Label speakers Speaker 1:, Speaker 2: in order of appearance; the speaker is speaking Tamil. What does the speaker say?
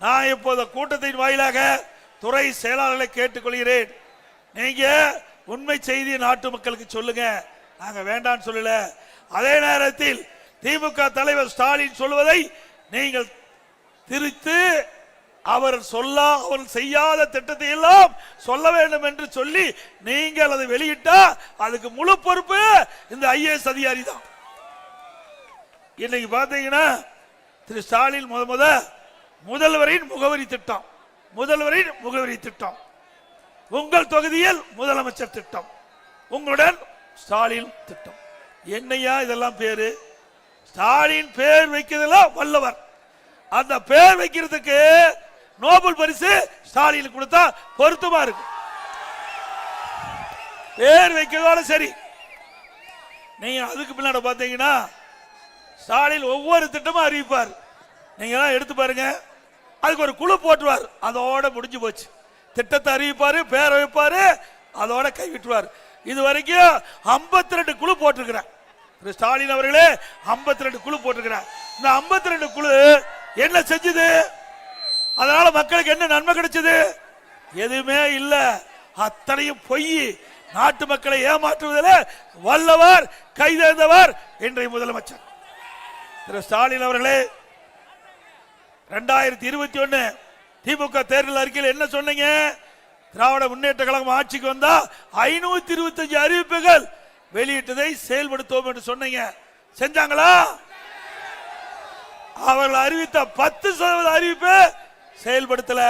Speaker 1: நான் இப்போது கூட்டத்தின் வாயிலாக துறை செயலாளர்களை கேட்டுக்கொள்கிறேன். நீங்க உண்மை செய்தி நாட்டு மக்களுக்கு சொல்லுங்க, நாங்க வேண்டான்னு சொல்லல. அதே நேரத்தில் திமுக தலைவர் ஸ்டாலின் சொல்வதை நீங்கள் திரித்து அவர் செய்யாத திட்டத்தை எல்லாம் சொல்ல வேண்டும் என்று சொல்லி நீங்கள் அதை வெளியிட்டா அதுக்கு முழு பொறுப்பு இந்த ஐஏஎஸ் அதிகாரி தான். இன்னைக்கு பாத்தீங்கன்னா திரு ஸ்டாலின் முதல்வரின் முகவரி திட்டம், உங்கள் தொகுதியில் முதலமைச்சர் திட்டம், உங்களுடன் ஸ்டாலின் திட்டம். என்னையா இதெல்லாம் பேரு? ஸ்டாலின் பேர் வைக்கிறதுல வல்லவர். அந்த பேர் வைக்கிறதுக்கு நோபல் பரிசு ஸ்டாலின் கொடுத்தா பொருத்தமா இருக்கு. பேர் வைக்கிறதோட சரி. நீங்க அதுக்கு பின்னாடி பாத்தீங்கன்னா ஸ்டாலின் ஒவ்வொரு திட்டமும் அறிவிப்பார். நீங்க எடுத்து பாருங்க, அதுக்கு ஒரு குழு போட்டுவார், அதோட முடிஞ்சு போச்சு. திட்டத்தை அறிவிப்பாரு, பேர் வைப்பாரு, அதோட கைவிட்டுவார். இது வரைக்கும் 52 குழு போட்டிருக்கிறார் ஸ்டாலின் அவர்களே. 52 குழு போட்டிருக்கிறார். இந்த 52 குழு என்ன செஞ்சது? அதனால மக்களுக்கு என்ன நன்மை கிடைச்சது? எதுவுமே இல்ல. அத்தனையும் பொய். நாட்டு மக்களை ஏமாற்றுவதில் வல்லவர், கைதேர்ந்தவர் இன்றைய முதலமைச்சர் திரு ஸ்டாலின் அவர்களே. 2021 திமுக தேர்தல் அறிக்கையில் என்ன சொன்னீங்க? திராவிட முன்னேற்ற கழகம் ஆட்சிக்கு வந்தா 525 அறிவிப்புகள் வெளியிட்டதை செயல்படுத்துவோம் என்று சொன்னீங்க. செஞ்சாங்களா? அவர்கள் அறிவித்த 10% அறிவிப்பு செயல்படுத்தல.